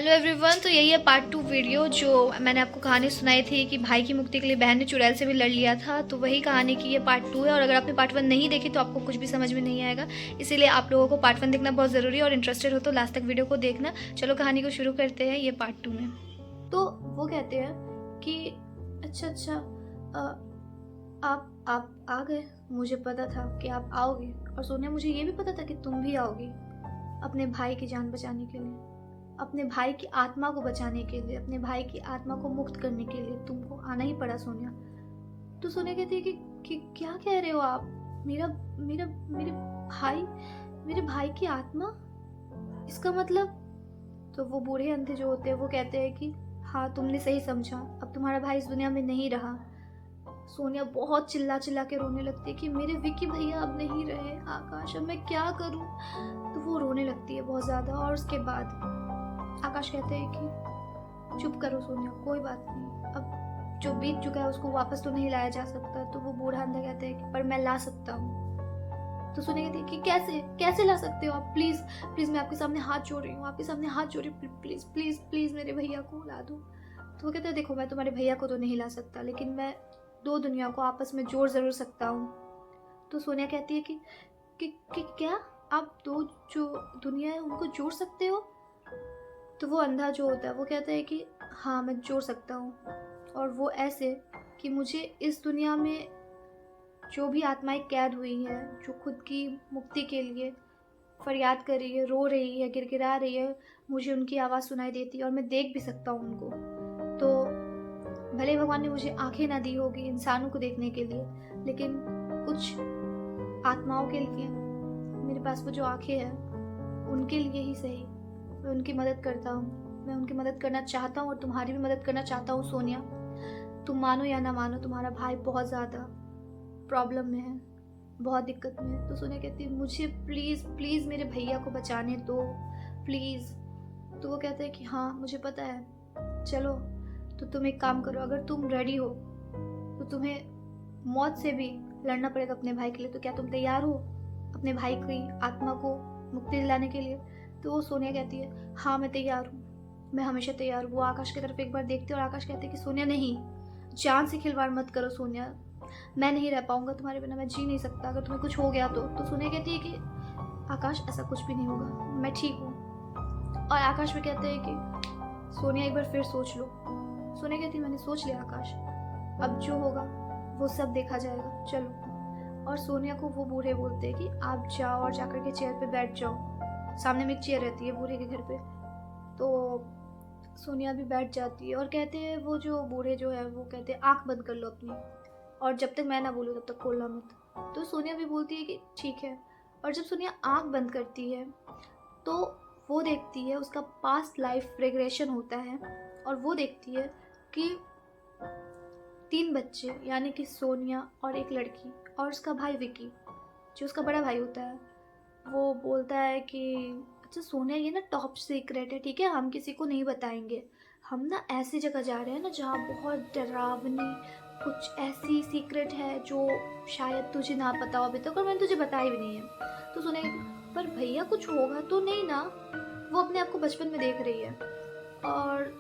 Hello everyone. तो यही है पार्ट 2 वीडियो जो मैंने आपको कहानी सुनाई थी कि भाई की मुक्ति के लिए बहन ने चुड़ैल से भी लड़ लिया था। तो वही कहानी की ये पार्ट 2 है और अगर आपने पार्ट 1 नहीं देखी तो आपको कुछ भी समझ में नहीं आएगा। इसीलिए आप लोगों को पार्ट 1 देखना बहुत ज़रूरी है और इंटरेस्टेड हो तो लास्ट तक वीडियो को देखना। चलो कहानी को शुरू करते हैं ये पार्ट 2 में। तो वो कहते हैं कि अच्छा आप आ गए। मुझे पता था कि आप आओगे और सोनिया मुझे ये भी पता था कि तुम भी आओगी अपने भाई की जान बचाने के लिए, अपने भाई की आत्मा को बचाने के लिए, अपने भाई की आत्मा को मुक्त करने के लिए तुमको आना ही पड़ा सोनिया। तो सोनिया कहती है कि क्या कह रहे हो आप? मेरा मेरा मेरे भाई की आत्मा, इसका मतलब? तो वो बूढ़े अंधे जो होते हैं वो कहते हैं कि हाँ तुमने सही समझा, अब तुम्हारा भाई इस दुनिया में नहीं रहा। सोनिया बहुत चिल्ला चिल्ला के रोने लगती है कि मेरे विकी भैया अब नहीं रहे, आकाश अब मैं क्या करूं। तो वो रोने लगती है बहुत ज़्यादा और उसके बाद आकाश कहते हैं कि चुप करो सोनिया, कोई बात नहीं, अब जो बीत चुका है उसको वापस तो नहीं लाया जा सकता। तो वो बूढ़ा अंधा कहते हैं कि पर मैं ला सकता हूँ। तो सोनिया कहती है कि कैसे कैसे ला सकते हो आप? प्लीज़ प्लीज़ मैं आपके सामने हाथ जोड़ रही हूँ, आपके सामने हाथ जोड़ रही हूँ, प्लीज़ प्लीज़ प्लीज़ मेरे भैया को ला दो। तो वो कहते हैं देखो मैं तुम्हारे भैया को तो नहीं ला सकता लेकिन मैं दो दुनिया को आपस में जोड़ ज़रूर सकता हूँ। तो सोनिया कहती है कि क्या आप दो जो दुनिया है उनको जोड़ सकते हो? तो वो अंधा जो होता है वो कहता है कि हाँ मैं जोड़ सकता हूँ, और वो ऐसे कि मुझे इस दुनिया में जो भी आत्माएं कैद हुई हैं, जो खुद की मुक्ति के लिए फरियाद कर रही है, रो रही है, गिड़गिड़ा रही है, मुझे उनकी आवाज़ सुनाई देती है और मैं देख भी सकता हूँ उनको। तो भले भगवान ने मुझे आंखें ना दी होगी इंसानों को देखने के लिए, लेकिन कुछ आत्माओं के लिए मेरे पास वो जो आंखें हैं उनके लिए ही सही मैं उनकी मदद करता हूँ। मैं उनकी मदद करना चाहता हूँ और तुम्हारी भी मदद करना चाहता हूँ सोनिया। तुम मानो या ना मानो तुम्हारा भाई बहुत ज़्यादा प्रॉब्लम में है, बहुत दिक्कत में है। तो सोनिया कहती है मुझे प्लीज़ प्लीज़ मेरे भैया को बचाने दो प्लीज़। तो वो कहते हैं कि हाँ मुझे पता है, चलो तो तुम एक काम करो, अगर तुम रेडी हो तो तुम्हें मौत से भी लड़ना पड़ेगा अपने भाई के लिए। तो क्या तुम तैयार हो अपने भाई की आत्मा को मुक्ति दिलाने के लिए? तो वो सोनिया कहती है हाँ मैं तैयार हूँ, मैं हमेशा तैयार हूँ। वो आकाश की तरफ एक बार देखती है और आकाश कहते हैं कि सोनिया नहीं, जान से खिलवाड़ मत करो सोनिया, मैं नहीं रह पाऊंगा तुम्हारे बिना, मैं जी नहीं सकता अगर तुम्हें कुछ हो गया तो सोनिया कहती है कि आकाश ऐसा कुछ भी नहीं होगा, मैं ठीक हूँ। और आकाश भी कहते हैं कि सोनिया एक बार फिर सोच लो। सोनिया कहती है मैंने सोच लिया आकाश, अब जो होगा वो सब देखा जाएगा, चलो। और सोनिया को वो बूढ़े बोलते हैं कि आप जाओ और जाकर के चेयर पे बैठ जाओ। सामने में एक चेयर रहती है बूढ़े के घर पे। तो सोनिया भी बैठ जाती है और कहते हैं वो जो बूढ़े जो है वो कहते हैं आंख बंद कर लो अपनी, और जब तक मैं ना बोलूँ तब तक खोलना मत। तो सोनिया भी बोलती है कि ठीक है। और जब सोनिया आंख बंद करती है तो वो देखती है उसका पास्ट लाइफ रिग्रेशन होता है, और वो देखती है कि 3 बच्चे यानी कि सोनिया और एक लड़की और उसका भाई विकी जो उसका बड़ा भाई होता है, वो बोलता है कि अच्छा सोनिया ये ना टॉप सीक्रेट है, ठीक है, हम किसी को नहीं बताएंगे। हम ना ऐसी जगह जा रहे हैं ना जहाँ बहुत डरावनी कुछ ऐसी सीक्रेट है जो शायद तुझे ना पता हो अभी तक और मैंने तुझे बताई भी नहीं है। तो सोनिया पर भैया कुछ होगा तो नहीं ना? वो अपने आप को बचपन में देख रही है और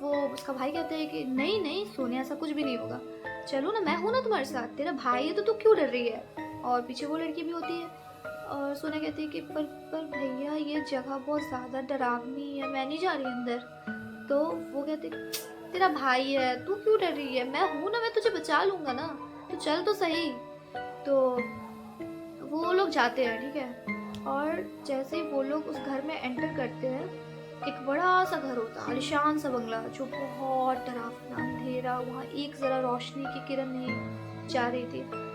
वो उसका भाई कहता है कि नहीं नहीं सोनिया ऐसा कुछ भी नहीं होगा, चलो ना मैं हूँ ना तुम्हारे साथ, तेरा भाई है तो तू क्यों डर रही है? और पीछे वो लड़की भी होती है और सोनिया कहती है कि पर भैया ये जगह बहुत ज़्यादा डरावनी है, मैं नहीं जा रही अंदर। तो वो कहते तेरा भाई है तू क्यों डर रही है, मैं हूँ ना, मैं तुझे बचा लूँगा ना, तो चल तो सही। तो वो लोग जाते हैं, ठीक है। और जैसे ही वो लोग उस घर में एंटर करते हैं, एक बड़ा सा घर होता है, आलिशान सा बंगला जो बहुत डरावना अंधेरा, वहाँ एक ज़रा रोशनी की किरण नहीं जा रही थी,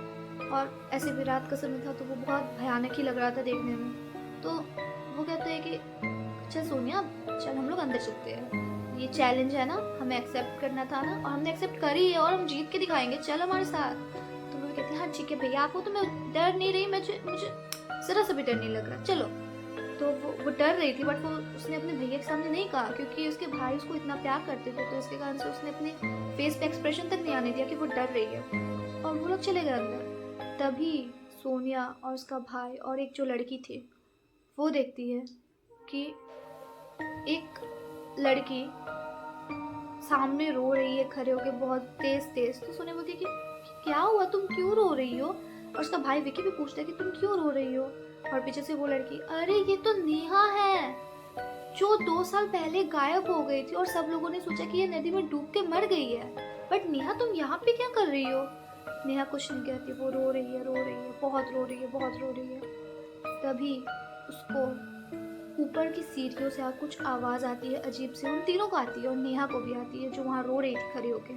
और ऐसे भी रात का समय था तो वो बहुत भयानक ही लग रहा था देखने में। तो वो कहते हैं कि अच्छा सोनिया चल हम लोग अंदर चलते हैं, ये चैलेंज है ना, हमें एक्सेप्ट करना था ना और हमने एक्सेप्ट करी है और हम जीत के दिखाएंगे, चल हमारे साथ। तो वो कहते हैं हाँ ठीक है भैया, आपको तो मैं डर नहीं रही, मुझे ज़रा सा भी डर नहीं लग रहा, चलो। तो वो डर रही थी बट वो उसने अपने भैया के सामने नहीं कहा क्योंकि उसके भाई उसको इतना प्यार करते थे, तो इसके कारण से उसने अपने फेस पे एक्सप्रेशन तक नहीं आने दिया कि वो डर रही है। और वो लोग चले गए अंदर। तभी सोनिया और उसका भाई और एक जो लड़की थी वो देखती है कि एक लड़की सामने रो रही है खड़े होके बहुत तेज तेज। तो सोनिया बोलती है कि क्या हुआ, तुम क्यों रो रही हो? और उसका भाई विकी भी पूछता है कि तुम क्यों रो रही हो? और पीछे से वो लड़की, अरे ये तो नेहा है जो 2 साल पहले गायब हो गई थी और सब लोगों ने सोचा कि ये नदी में डूब के मर गई है, बट नेहा तुम यहाँ पे क्या कर रही हो? नेहा कुछ नहीं कहती, वो रो रही है, रो रही है, बहुत रो रही है, बहुत रो रही है। तभी उसको ऊपर की सीढ़ियों से कुछ आवाज आती है अजीब सी, उन तीनों को आती है और नेहा को भी आती है जो वहां रो रही थी खड़ी होके।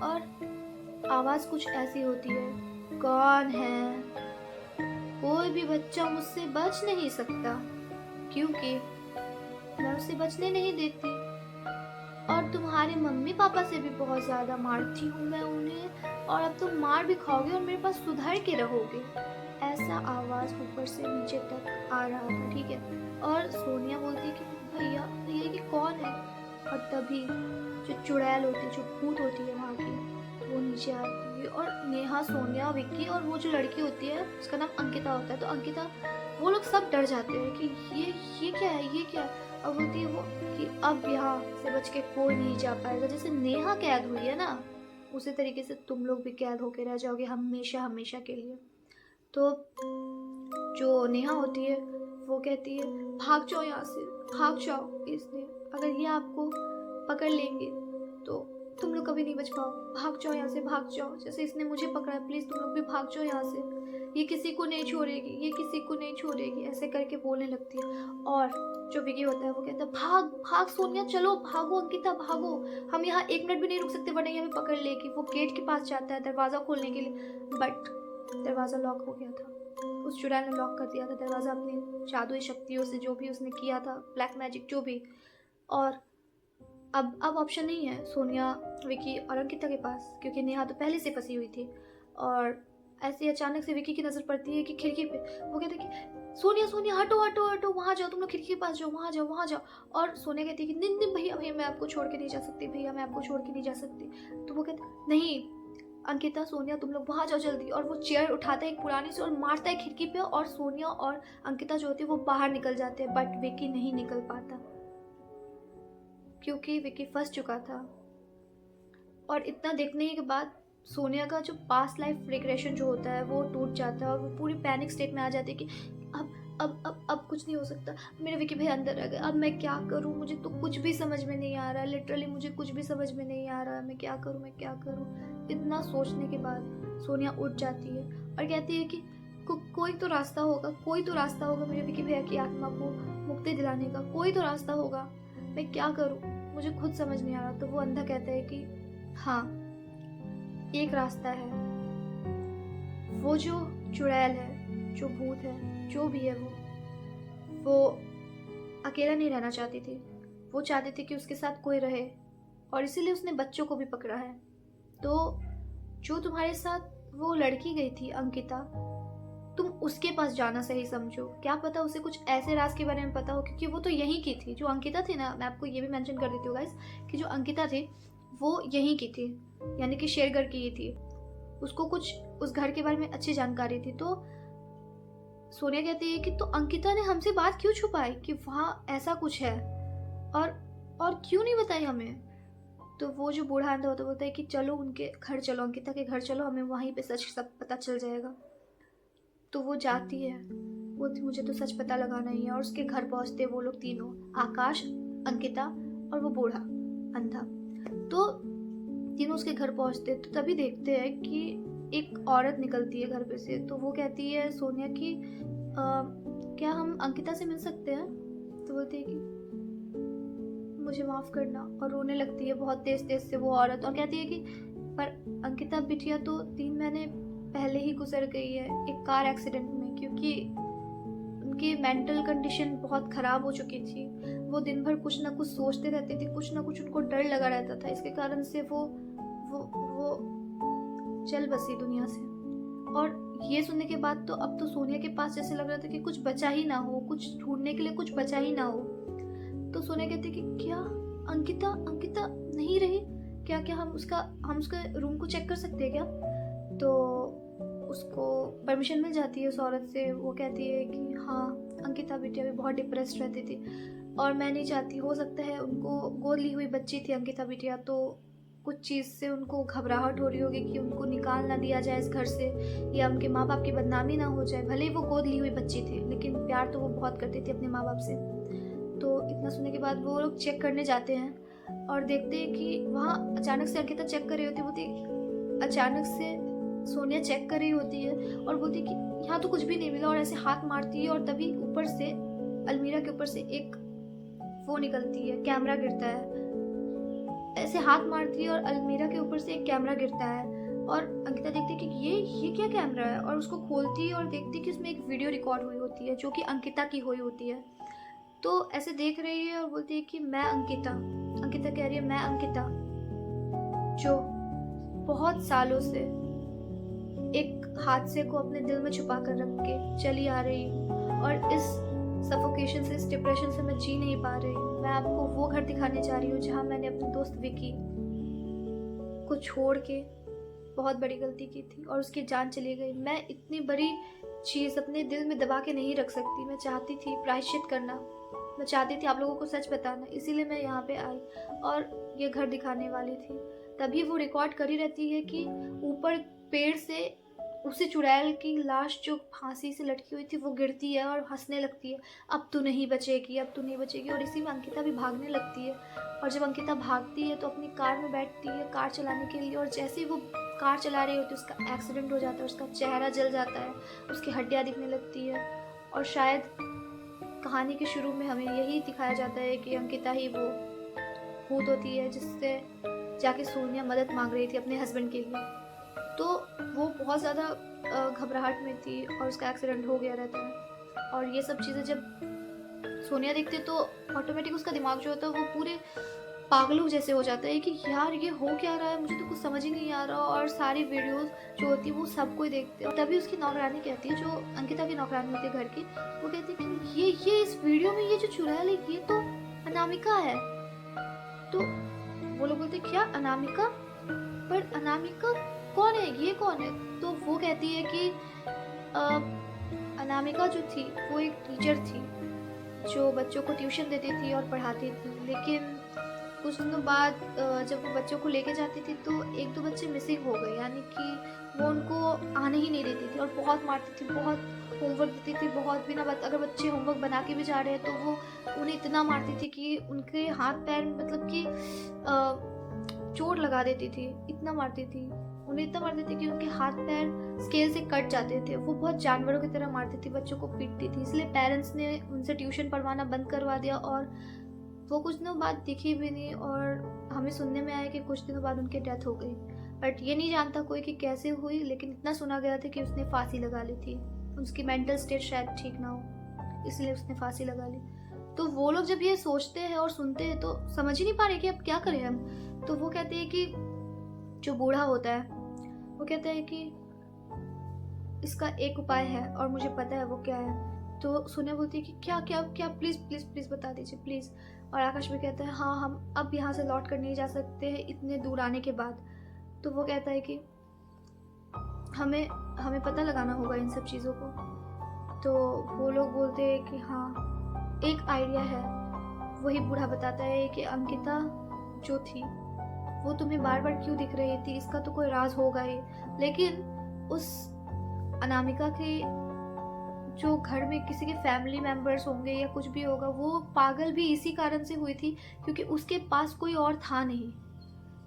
और आवाज कुछ ऐसी होती है, कौन है? कोई भी बच्चा मुझसे बच नहीं सकता क्योंकि मैं उससे बचने नहीं देती, और तुम्हारे मम्मी पापा से भी बहुत ज्यादा मारती हूँ मैं उन्हें, और अब तुम मार भी खाओगे और मेरे पास सुधर के रहोगे। ऐसा आवाज ऊपर से नीचे तक आ रहा था, ठीक है। और सोनिया बोलती है कि भैया भैया ये कौन है? और तभी जो चुड़ैल होती है, जो भूत होती है वहाँ की, वो नीचे आती है और नेहा, सोनिया, विक्की और वो जो लड़की होती है उसका नाम अंकिता होता है, तो अंकिता, वो लोग सब डर जाते हैं कि ये क्या है, ये क्या है? और बोलती है वो कि अब यहाँ से बच के कोई नहीं जा पाएगा। जैसे नेहा कैद हुई है ना, उसी तरीके से तुम लोग भी कैद होके रह जाओगे हमेशा हमेशा के लिए। तो जो नेहा होती है वो कहती है भाग जाओ यहाँ से, भाग जाओ, इसलिए अगर ये आपको पकड़ लेंगे तो तुम लोग कभी नहीं बच पाओ, भाग जाओ यहाँ से, भाग जाओ, जैसे इसने मुझे पकड़ा है, प्लीज तुम लोग भी भाग जाओ यहाँ से, ये किसी को नहीं छोड़ेगी, ये किसी को नहीं छोड़ेगी, ऐसे करके बोलने लगती है। और जो विकी होता है वो कहता है भाग भाग सोनिया, चलो भागो अंकिता भागो, हम यहाँ 1 मिनट भी नहीं रुक सकते वरना ये हमें पकड़ लेगी। वो गेट के पास जाता है दरवाजा खोलने के लिए, बट दरवाजा लॉक हो गया था, उस चुड़ैल ने लॉक कर दिया था दरवाजा अपनी जादुई शक्तियों से, जो भी उसने किया था, ब्लैक मैजिक जो भी। और अब ऑप्शन नहीं है सोनिया, विकी और अंकिता के पास, क्योंकि नेहा तो पहले से फंसी हुई थी। और ऐसे अचानक से विकी की नजर पड़ती है कि खिड़की पे, वो कहते हैं कि सोनिया सोनिया हटो हटो हटो, वहाँ जाओ, तुम लोग खिड़की के पास जाओ, वहाँ जाओ, वहाँ जाओ। और सोनिया कहती है कि नहीं नहीं भैया भैया मैं आपको छोड़ के नहीं जा सकती, भैया मैं आपको छोड़ के नहीं जा सकती। तो वो कहते नहीं अंकिता सोनिया तुम लोग वहाँ जाओ जल्दी। और वो चेयर उठाता है एक पुरानी सी और मारता है खिड़की पे, और सोनिया और अंकिता जो होती है वो बाहर निकल जाते हैं, बट विकी नहीं निकल पाता क्योंकि विकी फंस चुका था। और इतना देखने के बाद सोनिया का जो पास्ट लाइफ रिग्रेशन जो होता है वो टूट जाता है और वो पूरी पैनिक स्टेट में आ जाती है कि अब कुछ नहीं हो सकता, मेरे विकी भाई अंदर आ गए, अब मैं क्या करूं, मुझे तो कुछ भी समझ में नहीं आ रहा है, लिटरली मुझे कुछ भी समझ में नहीं आ रहा है, मैं क्या करूं, मैं क्या करूं। इतना सोचने के बाद सोनिया उठ जाती है और कहती है कि कोई तो रास्ता होगा, कोई तो रास्ता होगा मेरे विकी भैया की आत्मा को मुक्ति दिलाने का, कोई तो रास्ता होगा, मैं क्या करूं, मुझे खुद समझ नहीं आ रहा। तो वो अंधा कहता है कि हाँ एक रास्ता है, वो जो चुड़ैल है, जो भूत है, जो भी है, वो अकेला नहीं रहना चाहती थी, वो चाहती थी कि उसके साथ कोई रहे, और इसीलिए उसने बच्चों को भी पकड़ा है। तो जो तुम्हारे साथ वो लड़की गई थी अंकिता, तुम उसके पास जाना सही समझो, क्या पता उसे कुछ ऐसे राज के बारे में पता हो, क्योंकि वो तो यहीं की थी, जो अंकिता थी ना, मैं आपको ये भी मेंशन कर देती हूँ गाइस कि जो अंकिता थी वो यहीं की थी, यानी कि शेरगढ़ की ही थी, उसको कुछ उस घर के बारे में अच्छी जानकारी थी। तो सोनिया कहती है कि तो अंकिता ने हमसे बात क्यों छुपाई कि वहाँ ऐसा कुछ है, और क्यों नहीं बताई हमें? तो वो जो बूढ़ा अंधा होता बोलता है कि चलो उनके घर चलो, अंकिता के घर चलो, हमें वहीं पे सच सब पता चल जाएगा। तो वो जाती है, वो मुझे तो सच पता लगाना ही है, और उसके घर पहुंचते वो लोग तीनों, आकाश, अंकिता और वो बूढ़ा अंधा। तो तीनों उसके घर पहुंचते तो तभी देखते हैं कि एक औरत निकलती है घर पे से। तो वो कहती है सोनिया की क्या हम अंकिता से मिल सकते हैं? तो बोलती है कि मुझे माफ करना, और रोने लगती है बहुत तेज तेज से वो औरत, और कहती है कि पर अंकिता बिटिया तो 3 महीने पहले ही गुजर गई है एक कार एक्सीडेंट में, क्योंकि उनकी मेंटल कंडीशन बहुत ख़राब हो चुकी थी, वो दिन भर कुछ ना कुछ सोचते रहती थी, कुछ ना कुछ उनको डर लगा रहता था, इसके कारण से वो चल बसी दुनिया से। और ये सुनने के बाद तो अब तो सोनिया के पास जैसे लग रहा था कि कुछ बचा ही ना हो, कुछ ढूंढने के लिए कुछ बचा ही ना हो। तो सोनिया कहती कि क्या अंकिता नहीं रही क्या? हम उसका रूम को चेक कर सकते हैं क्या? तो उसको परमिशन मिल जाती है उस औरत से। वो कहती है कि हाँ अंकिता बिटिया भी बहुत डिप्रेस्ड रहती थी, और मैं नहीं चाहती, हो सकता है उनको गोद ली हुई बच्ची थी अंकिता बिटिया, तो कुछ चीज़ से उनको घबराहट हो रही होगी कि उनको निकाल ना दिया जाए इस घर से, या उनके माँ बाप की बदनामी ना हो जाए। भले ही वो गोद ली हुई बच्ची थी, लेकिन प्यार तो वो बहुत करती थी अपने माँ बाप से। तो इतना सुनने के बाद वो लोग चेक करने जाते हैं और देखते हैं कि वहाँ अचानक से अंकिता चेक कर रही होती है। अचानक से सोनिया चेक कर रही होती है और बोलती है कि यहाँ तो कुछ भी नहीं मिला, और ऐसे हाथ मारती है और तभी ऊपर से अलमीरा के ऊपर से एक वो निकलती है, कैमरा गिरता है। ऐसे हाथ मारती है और अलमीरा के ऊपर से एक कैमरा गिरता है और अंकिता देखती है कि ये क्या कैमरा है, और उसको खोलती है और देखती है कि उसमें एक वीडियो रिकॉर्ड हुई होती है जो कि अंकिता की हुई होती है। तो ऐसे देख रही है और बोलती है कि मैं अंकिता। अंकिता कह रही है, मैं अंकिता जो बहुत सालों से एक हादसे को अपने दिल में छुपा कर रख के चली आ रही हूँ, और इस सफोकेशन से, इस डिप्रेशन से मैं जी नहीं पा रही हूँ। मैं आपको वो घर दिखाने जा रही हूँ जहाँ मैंने अपनी दोस्त विकी को छोड़ के बहुत बड़ी गलती की थी और उसकी जान चली गई। मैं इतनी बड़ी चीज़ अपने दिल में दबा के नहीं रख सकती। मैं चाहती थी प्रायश्चित करना, मैं चाहती थी आप लोगों को सच बताना, इसीलिए मैं यहाँ पे आई और ये घर दिखाने वाली थी। तभी वो रिकॉर्ड करी रहती है कि ऊपर पेड़ से उसे चुड़ैल की लाश जो फांसी से लटकी हुई थी वो गिरती है और हंसने लगती है, अब तू नहीं बचेगी, अब तू नहीं बचेगी। और इसी में अंकिता भी भागने लगती है, और जब अंकिता भागती है तो अपनी कार में बैठती है कार चलाने के लिए, और जैसे ही वो कार चला रही होती है उसका एक्सीडेंट हो जाता है, उसका चेहरा जल जाता है, उसकी हड्डियाँ दिखने लगती है। और शायद कहानी के शुरू में हमें यही दिखाया जाता है कि अंकिता ही वो भूत होती है जिससे जाके सोनिया मदद मांग रही थी अपने हस्बैंड के लिए। तो वो बहुत ज़्यादा घबराहट में थी और उसका एक्सीडेंट हो गया रहता है। और ये सब चीज़ें जब सोनिया देखती है तो ऑटोमेटिक उसका दिमाग जो होता है वो पूरे पागलों जैसे हो जाता है कि यार ये हो क्या रहा है, मुझे तो कुछ समझ ही नहीं आ रहा। और सारी वीडियोस जो होती है वो सबको देखते हैं। और तभी उसकी नौकरानी कहती है, जो अंकिता की नौकरानी होती है घर की, वो कहती है कि ये इस वीडियो में ये जो चुड़ैल है ये तो अनामिका है। तो वो लोग बोलते क्या अनामिका, पर अनामिका कौन है, ये कौन है? तो वो कहती है कि अनामिका जो थी वो एक टीचर थी जो बच्चों को ट्यूशन देती थी और पढ़ाती थी। लेकिन कुछ दिनों बाद जब वो बच्चों को लेके जाती थी तो एक दो बच्चे मिसिंग हो गए, यानी कि वो उनको आने ही नहीं देती थी और बहुत मारती थी, बहुत होमवर्क देती थी, बहुत बिना बात, अगर बच्चे होमवर्क बना के भी जा रहे हैं तो वो उन्हें इतना मारती थी कि उनके हाथ पैर मतलब कि चोट लगा देती थी, इतना मारती थी उन्हें, इतना मारती थी कि उनके हाथ पैर स्केल से कट जाते थे। वो बहुत जानवरों की तरह मारती थी, बच्चों को पीटती थी। इसलिए पेरेंट्स ने उनसे ट्यूशन पढ़वाना बंद करवा दिया और वो कुछ दिनों बाद दिखी भी नहीं। और हमें सुनने में आया कि कुछ दिनों बाद उनकी डेथ हो गई, बट ये नहीं जानता कोई कि कैसे हुई। लेकिन इतना सुना गया था कि उसने फांसी लगा ली थी, उसकी मेंटल स्टेट शायद ठीक ना हो इसलिए उसने फांसी लगा ली। तो वो लोग जब ये सोचते हैं और सुनते हैं तो समझ ही नहीं पा रहे कि अब क्या करें हम। तो वो कहते हैं कि जो बूढ़ा होता है वो कहता है कि इसका एक उपाय है और मुझे पता है वो क्या है। तो सोनिया बोलती है कि क्या क्या क्या, प्लीज़ प्लीज़ प्लीज़ बता दीजिए प्लीज़। और आकाश भी कहता है हाँ, हम अब यहाँ से लौट कर नहीं जा सकते हैं इतने दूर आने के बाद। तो वो कहता है कि हमें हमें पता लगाना होगा इन सब चीज़ों को। तो वो लोग बोलते हैं कि हाँ, एक आइडिया है। वही बूढ़ा बताता है कि अंकिता जो थी वो तुम्हें बार बार क्यों दिख रही थी, इसका तो कोई राज होगा ही। लेकिन उस अनामिका के जो घर में किसी के फैमिली मेंबर्स होंगे या कुछ भी होगा, वो पागल भी इसी कारण से हुई थी क्योंकि उसके पास कोई और था नहीं,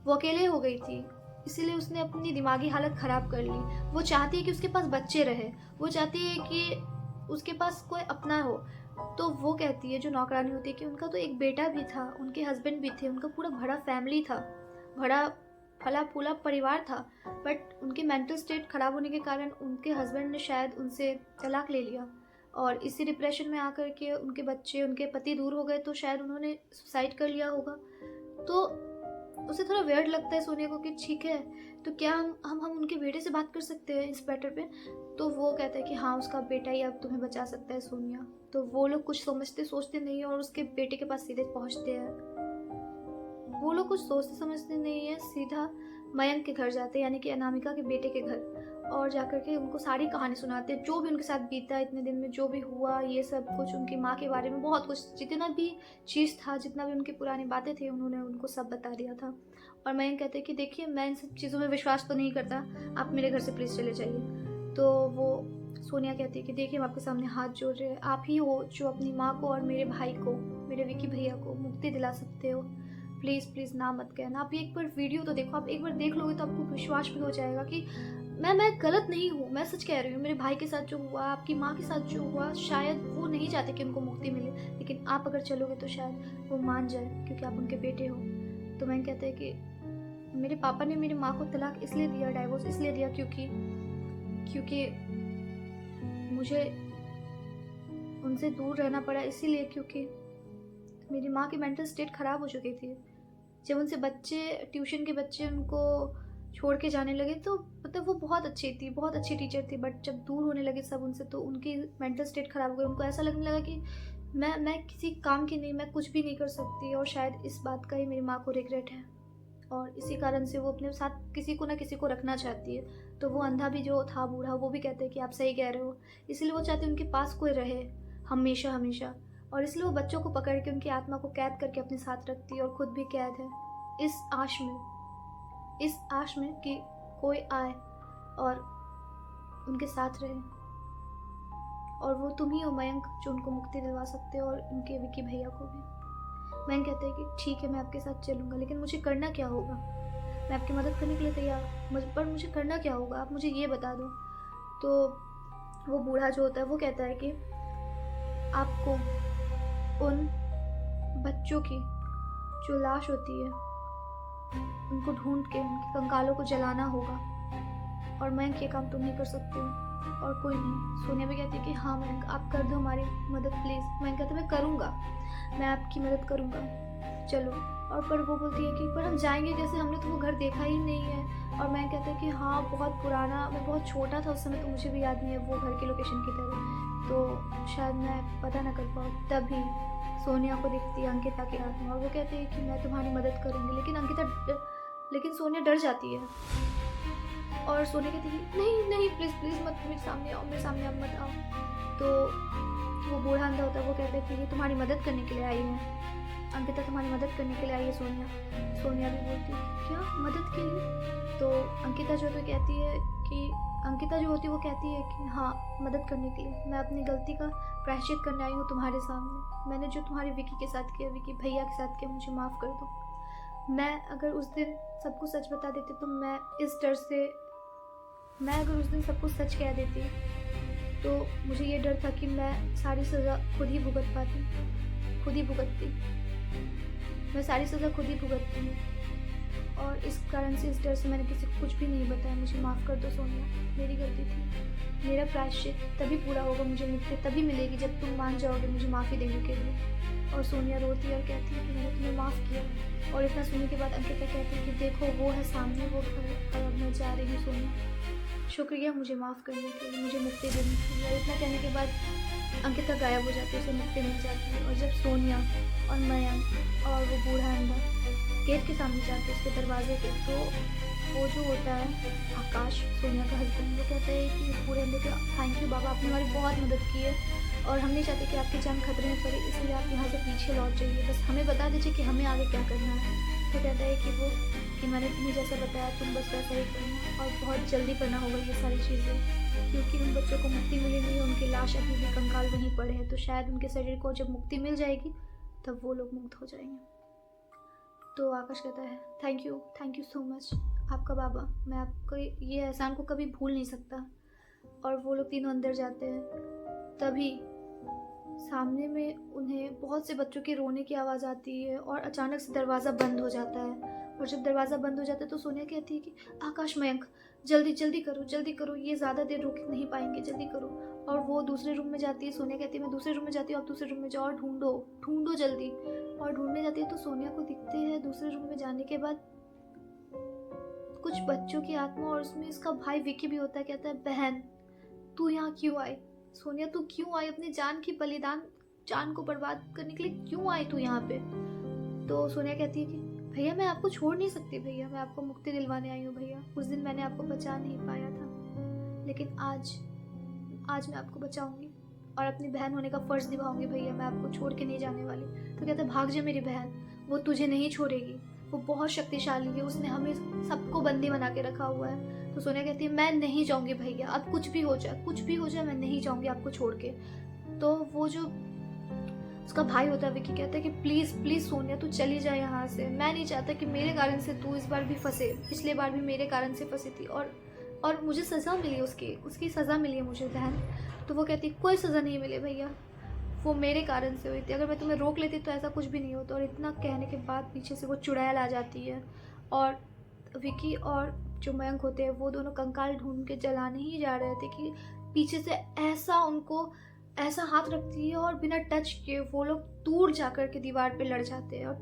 वो अकेले हो गई थी। इसीलिए उसने अपनी दिमागी हालत ख़राब कर ली। वो चाहती है कि उसके पास बच्चे रहे, वो चाहती है कि उसके पास कोई अपना हो। तो वो कहती है, जो नौकरानी होती है, कि उनका तो एक बेटा भी था, उनके हस्बैंड भी थे, उनका पूरा बड़ा फैमिली था, बड़ा फला फूला परिवार था। बट उनकी मेंटल स्टेट ख़राब होने के कारण उनके हस्बैंड ने शायद उनसे तलाक ले लिया, और इसी डिप्रेशन में आकर के उनके बच्चे, उनके पति दूर हो गए तो शायद उन्होंने सुसाइड कर लिया होगा। तो उसे थोड़ा वियर्ड लगता है सोनिया को कि ठीक है, तो क्या हम उनके बेटे से बात कर सकते हैं इस मैटर पे। तो वो कहता है कि हाँ, उसका बेटा ही अब तुम्हें बचा सकता है सोनिया। तो वो लोग कुछ समझते सोचते नहीं और उसके बेटे के पास सीधे पहुंचते हैं। वो लोग कुछ सोचते समझते नहीं है, सीधा मयंक के घर जाते हैं, यानी कि अनामिका के बेटे के घर। और जाकर के उनको सारी कहानी सुनाते हैं, जो भी उनके साथ बीता इतने दिन में, जो भी हुआ, ये सब कुछ उनकी माँ के बारे में बहुत कुछ, जितना भी चीज़ था, जितना भी उनकी पुरानी बातें थी, उन्होंने उनको सब बता दिया था। और मयंक कहते हैं कि देखिए मैं इन सब चीज़ों में विश्वास तो नहीं करता, आप मेरे घर से प्लीज़ चले जाइए। तो वो सोनिया कहती है कि देखिए हम आपके सामने हाथ जोड़ रहे हैं, आप ही हो जो अपनी माँ को और मेरे भाई को, मेरे विकी भैया को मुक्ति दिला सकते हो। प्लीज़ प्लीज़ ना मत कहना। आप एक बार वीडियो तो देखो, आप एक बार देख लोगे तो आपको विश्वास भी हो जाएगा कि मैं गलत नहीं हूँ, मैं सच कह रही हूँ। मेरे भाई के साथ जो हुआ, आपकी माँ के साथ जो हुआ, शायद वो नहीं चाहते कि उनको मुक्ति मिले, लेकिन आप अगर चलोगे तो शायद वो मान जाए, क्योंकि आप उनके बेटे हो। तो मैं कहते हैं कि मेरे पापा ने मेरी माँ को तलाक इसलिए दिया, डाइवोर्स इसलिए दिया, क्योंकि मुझे उनसे दूर रहना पड़ा, इसीलिए क्योंकि मेरी माँ की मेंटल स्टेट ख़राब हो चुकी थी। जब उनसे ट्यूशन के बच्चे उनको छोड़ के जाने लगे, तो मतलब वो बहुत अच्छी थी, बहुत अच्छी टीचर थी, बट जब दूर होने लगे सब उनसे, तो उनकी मेंटल स्टेट ख़राब हो गई। उनको ऐसा लगने लगा कि मैं किसी काम की नहीं, मैं कुछ भी नहीं कर सकती, और शायद इस बात का ही मेरी माँ को रिग्रेट है, और इसी कारण से वो अपने साथ किसी को ना किसी को रखना चाहती है। तो वो अंधा भी जो था, बूढ़ा, वो भी कहते हैं कि आप सही कह रहे हो, इसलिए वो चाहते हैं उनके पास कोई रहे हमेशा हमेशा, और इसलिए वो बच्चों को पकड़ के उनकी आत्मा को कैद करके अपने साथ रखती है, और खुद भी कैद है इस आश में कि कोई आए और उनके साथ रहे। और वो तुम ही हो मयंक जो उनको मुक्ति दिलवा सकते हो, और उनके विकी भैया को भी। मयंक कहते हैं कि ठीक है, मैं आपके साथ चलूँगा, लेकिन मुझे करना क्या होगा? मैं आपकी मदद करने के लिए तैयार हूँ, पर मुझे करना क्या होगा, आप मुझे ये बता दो। तो वो बूढ़ा जो होता है वो कहता है कि आपको उन बच्चों की जो लाश होती है, उनको ढूंढ के उनके कंकालों को जलाना होगा, और मयंक ये काम तुम नहीं कर सकते हो, और कोई नहीं। सोनिया भी कहती है कि हाँ मयंक, आप कर दो हमारी मदद प्लीज़। मयंक कहते मैं करूँगा, मैं आपकी मदद करूँगा, चलो। और पर वो बोलती है कि पर हम जाएंगे कैसे, हमने तो वो घर देखा ही नहीं है। और मैं कहता है कि हाँ बहुत पुराना, मैं बहुत छोटा था उस समय, तो मुझे भी याद नहीं है वो घर की लोकेशन की तरह, तो शायद मैं पता ना कर पाऊँ। तभी सोनिया को दिखती है अंकिता की आत्मा, और वो कहती है कि मैं तुम्हारी मदद करूँगी, लेकिन सोनिया डर जाती है, और सोनिया कहती है नहीं नहीं प्लीज़ प्लीज़ मत, मेरे सामने आओ, मेरे सामने आप मत आओ। तो वो बूढ़ा अंधा होता है, वो कहता है कि ये तुम्हारी मदद करने के लिए आई है अंकिता, तुम्हारी मदद करने के लिए आई है सोनिया भी बोलती है क्या मदद के लिए? तो अंकिता जो तो कहती है कि अंकिता जो होती है वो कहती है कि हाँ मदद करने के लिए, मैं अपनी गलती का प्रायश्चित करने आई हूँ तुम्हारे सामने। मैंने जो तुम्हारे विकी के साथ किया, विकी भैया के साथ किया, मुझे माफ़ कर दो। मैं अगर उस दिन सबको सच बता देती, तो मैं अगर उस दिन सबको सच कह देती, तो मुझे ये डर था कि मैं सारी सज़ा खुद ही भुगतती। मैं सारी सज़ा खुद ही भुगतती हूँ, और इस कारण से, इस डर से मैंने किसी को कुछ भी नहीं बताया। मुझे माफ़ कर दो सोनिया, मेरी गलती थी। मेरा प्रायश्चित तभी पूरा होगा, मुझे मुक्ति तभी मिलेगी जब तुम मान जाओगे मुझे माफ़ी देने के लिए। और सोनिया रोती है और कहती है कि मैंने तुम्हें माफ़ किया। और इतना सुनने के बाद अंकिता कहती है कि देखो वो है सामने, वो घर, अब मैं जा रही हूँ सोनिया, शुक्रिया मुझे माफ़ करने के लिए, मुझे मुक्ति देने के लिए। इतना कहने के बाद अंकिता गायब हो जाती है, उसे मुक्ति मिल जाती है। और जब सोनिया और मयंक और वो बूढ़ा अंधा गेट के सामने जाते हैं, उसके दरवाजे के, तो वो जो होता है आकाश, सोनिया का हस्बैंड, वो कहता है कि बूढ़े अंधे का थैंक यू बाबा, आपने हमारी बहुत मदद की है, और हम नहीं चाहते कि आपकी जान खतरे में पड़े, इसलिए आप यहाँ से पीछे लौट जाइए, बस हमें बता दीजिए कि हमें आगे क्या करना है। तो कहता है कि मैंने तुम्हें जैसा बताया तुम बस वैसा ही करना, और बहुत जल्दी करना होगा ये सारी चीज़ें, क्योंकि उन बच्चों को मुक्ति मिली नहीं है, उनकी लाश अभी भी कंकाल वहीं पड़े हैं, तो शायद उनके शरीर को जब मुक्ति मिल जाएगी तब वो लोग मुक्त हो जाएंगे। तो आकाश कहता है थैंक यू सो मच आपका बाबा, मैं आपको ये एहसान को कभी भूल नहीं सकता। और वो लोग तीनों अंदर जाते हैं, तभी सामने में उन्हें बहुत से बच्चों के रोने की आवाज़ आती है, और अचानक से दरवाज़ा बंद हो जाता है। और जब दरवाज़ा बंद हो जाता है तो सोनिया कहती है कि आकाश, मयंक, जल्दी करो, ये ज़्यादा देर रुक नहीं पाएंगे, जल्दी करो। और वो दूसरे रूम में जाती है, सोनिया कहती है मैं दूसरे रूम में जाती हूँ, आप दूसरे रूम में जाओ और ढूंढो जल्दी। और ढूंढने जाती है तो सोनिया को दिखते हैं दूसरे रूम में जाने के बाद कुछ बच्चों की आत्मा, और उसमें इसका भाई विकी भी होता है। कहता है बहन तू यहाँ क्यों आई? सोनिया तू क्यों आई? अपनी जान को बर्बाद करने के लिए क्यों आई तू यहाँ पे? तो सोनिया कहती है कि भैया मैं आपको छोड़ नहीं सकती भैया, मैं आपको मुक्ति दिलवाने आई हूँ भैया, उस दिन मैंने आपको बचा नहीं पाया था। लेकिन आज आज मैं आपको बचाऊंगी और अपनी बहन होने का फ़र्ज़ निभाऊंगी भैया। मैं आपको छोड़ के नहीं जाने वाली। तो कहता है भाग जा मेरी बहन, वो तुझे नहीं छोड़ेगी, वो बहुत शक्तिशाली है, उसने हमें सबको बंदी बना के रखा हुआ है। तो सोनिया कहती है मैं नहीं जाऊंगी भैया, अब कुछ भी हो जाए, कुछ भी हो जाए, मैं नहीं जाऊंगी आपको छोड़ के। तो वो जो उसका भाई होता है विकी कहता है कि प्लीज़ प्लीज़ सोनिया तू चली जा यहाँ से, मैं नहीं चाहता कि मेरे कारण से तू इस बार भी फंसे, पिछले बार भी मेरे कारण से फंसी थी और मुझे सज़ा मिली, उसकी सज़ा मिली है मुझे बहन। तो वो कहती कोई सज़ा नहीं मिली भैया, वो मेरे कारण से हुई थी, अगर मैं तुम्हें रोक लेती तो ऐसा कुछ भी नहीं होता। और इतना कहने के बाद पीछे से वो चुड़ैल आ जाती है और विकी और जो मयंक होते हैं वो दोनों कंकाल ढूंढ के जलाने ही जा रहे थे कि पीछे से ऐसा हाथ रखती है और बिना टच किए वो लोग दूर जाकर के दीवार पे लड़ जाते हैं और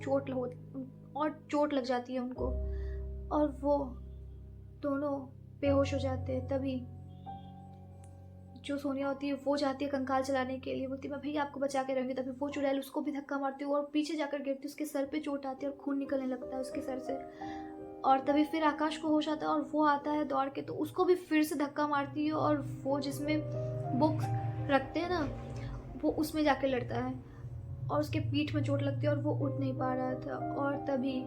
चोट लग जाती है उनको और वो दोनों बेहोश हो जाते हैं। तभी जो सोनिया होती है वो जाती है कंकाल चलाने के लिए, बोलती है मैं भैया आपको बचा के रहूँगी। तभी वो चुड़ैल उसको भी धक्का मारती है और पीछे जाकर गिरती है, उसके सर पे चोट आती है और खून निकलने लगता है उसके सर से। और तभी फिर आकाश को होश आता है और वो आता है दौड़ के, तो उसको भी फिर से धक्का मारती है और वो जिसमें बुक्स रखते हैं ना वो उसमें जाके लड़ता है और उसके पीठ में चोट लगती है और वो उठ नहीं पा रहा था। और तभी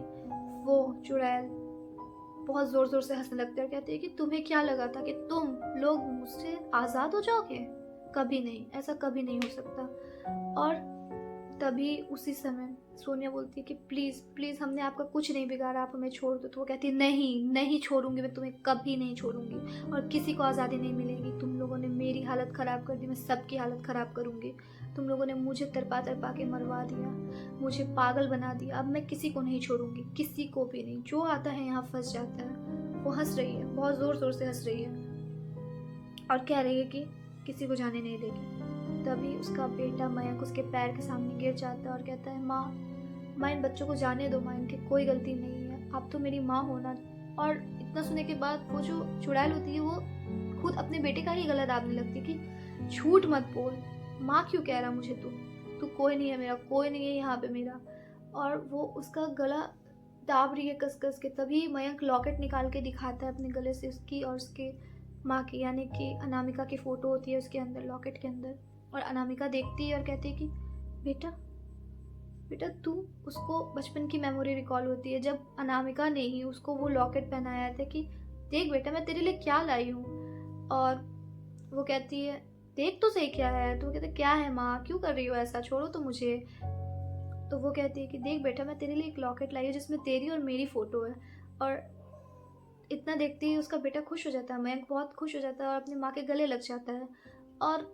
वो चुड़ैल बहुत ज़ोर ज़ोर से हंसने लगते हैं और कहते हैं कि तुम्हें क्या लगा था कि तुम लोग मुझसे आज़ाद हो जाओगे? कभी नहीं, ऐसा कभी नहीं हो सकता। और तभी उसी समय सोनिया बोलती है कि प्लीज़ प्लीज़ हमने आपका कुछ नहीं बिगाड़ा, आप हमें छोड़ दो। तो वो कहती है नहीं नहीं छोड़ूंगी, मैं तुम्हें कभी नहीं छोड़ूंगी और किसी को आज़ादी नहीं मिलेगी। तुम लोगों ने मेरी हालत ख़राब कर दी, मैं सबकी हालत ख़राब करूँगी। तुम लोगों ने मुझे तरपा तरपा के मरवा दिया, मुझे पागल बना दिया। अब मैं किसी को नहीं छोड़ूंगी, किसी को भी नहीं। जो आता है यहाँ फंस जाता है। वो हंस रही है, बहुत ज़ोर ज़ोर से हंस रही है और कह रही है कि किसी को जाने नहीं देगी। तभी उसका बेटा मयंक उसके पैर के सामने गिर जाता है और कहता है माँ इन बच्चों को जाने दो, माँ इनकी कोई गलती नहीं है, आप तो मेरी माँ होना। और इतना सुनने के बाद वो जो चुड़ैल होती है वो खुद अपने बेटे का ही गला दाबने लगती है कि झूठ मत बोल, माँ क्यों कह रहा मुझे तू कोई नहीं है मेरा, कोई नहीं है यहाँ पे मेरा। और वो उसका गला दाब रही है कस कस के। तभी मयंक लॉकेट निकाल के दिखाता है अपने गले से उसकी और उसके माँ की, यानी कि अनामिका की फ़ोटो होती है उसके अंदर, लॉकेट के अंदर। और अनामिका देखती है और कहती है कि बेटा बेटा तू, उसको बचपन की मेमोरी रिकॉल होती है जब अनामिका ने ही उसको वो लॉकेट पहनाया था कि देख बेटा मैं तेरे लिए क्या लाई हूँ। और वो कहती है देख तो सही क्या है। तो वो कहते क्या है माँ, क्यों कर रही हो ऐसा, छोड़ो तो मुझे। तो वो कहती है कि देख बेटा मैं तेरे लिए एक लॉकेट लाई हूँ जिसमें तेरी और मेरी फ़ोटो है। और इतना देखते ही उसका बेटा खुश हो जाता है, मयंक बहुत खुश हो जाता है और अपनी माँ के गले लग जाता है। और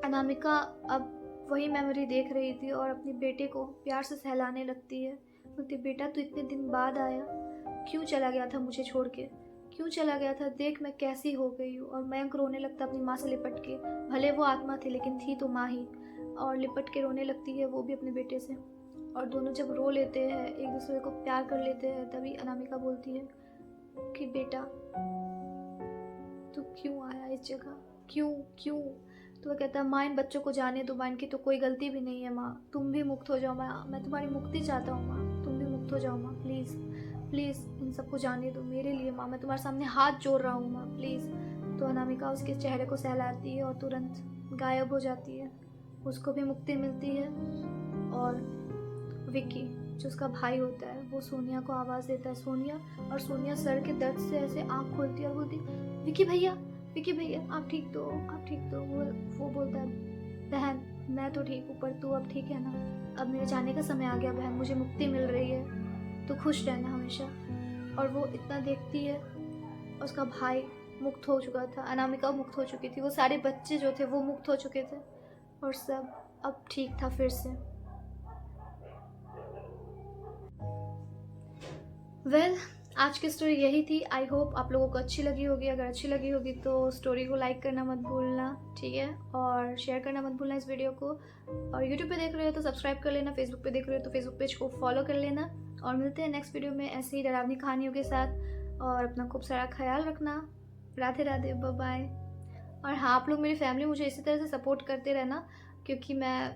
अनामिका अब वही मेमोरी देख रही थी और अपने बेटे को प्यार से सहलाने लगती है। बोलती बेटा तू इतने दिन बाद आया, क्यों चला गया था मुझे छोड़ के, क्यों चला गया था, देख मैं कैसी हो गई हूँ। और मयंक रोने लगता अपनी माँ से लिपट के, भले वो आत्मा थी लेकिन थी तो माँ ही। और लिपट के रोने लगती है वो भी अपने बेटे से। और दोनों जब रो लेते हैं, एक दूसरे को प्यार कर लेते हैं, तभी अनामिका बोलती है कि बेटा तू क्यों आया इस जगह, क्यों क्यों। तो वह कहता है माँ इन बच्चों को जाने दो, माँ इनकी तो कोई गलती भी नहीं है, माँ तुम भी मुक्त हो जाओ, माँ मैं तुम्हारी मुक्ति चाहता हूँ, माँ तुम भी मुक्त हो जाओ माँ, प्लीज़ प्लीज़ इन सबको जाने दो मेरे लिए, माँ मैं तुम्हारे सामने हाथ जोड़ रहा हूँ माँ प्लीज़। तो अनामिका उसके चेहरे को सहलाती है और तुरंत गायब हो जाती है, उसको भी मुक्ति मिलती है। और विक्की जो उसका भाई होता है वो सोनिया को आवाज़ देता है सोनिया, और सोनिया सर के दर्द से ऐसे आँख खोलती है और बोलती विक्की भैया आप ठीक तो, आप ठीक तो। वो बोलता है बहन मैं तो ठीक हूँ पर तू अब ठीक है ना, अब मेरे जाने का समय आ गया बहन, मुझे मुक्ति मिल रही है, तो खुश रहना हमेशा। और वो इतना देखती है, उसका भाई मुक्त हो चुका था, अनामिका मुक्त हो चुकी थी, वो सारे बच्चे जो थे वो मुक्त हो चुके थे और सब अब ठीक था फिर से। वेल आज की स्टोरी यही थी। आई होप आप लोगों को अच्छी लगी होगी। अगर अच्छी लगी होगी तो स्टोरी को लाइक करना मत भूलना, ठीक है, और शेयर करना मत भूलना इस वीडियो को। और यूट्यूब पे देख रहे हो तो सब्सक्राइब कर लेना, फेसबुक पे देख रहे हो तो फेसबुक पेज को फॉलो कर लेना। और मिलते हैं नेक्स्ट वीडियो में ऐसे ही डरावनी कहानियों के साथ। और अपना खूब सारा ख्याल रखना। Radhe Radhe, bye bye. और हाँ आप लोग मेरी फैमिली मुझे इसी तरह से सपोर्ट करते रहना, क्योंकि मैं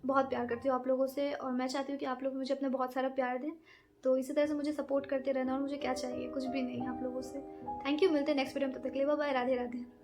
बहुत प्यार करती हूँ आप लोगों से और मैं चाहती हूँ कि आप लोग मुझे अपना बहुत सारा प्यार दें। तो इसी तरह से मुझे सपोर्ट करते रहना, और मुझे क्या चाहिए, कुछ भी नहीं आप लोगों से। थैंक यू, मिलते हैं नेक्स्ट वीडियो में, तब तक के लिए बाय बाय, राधे राधे।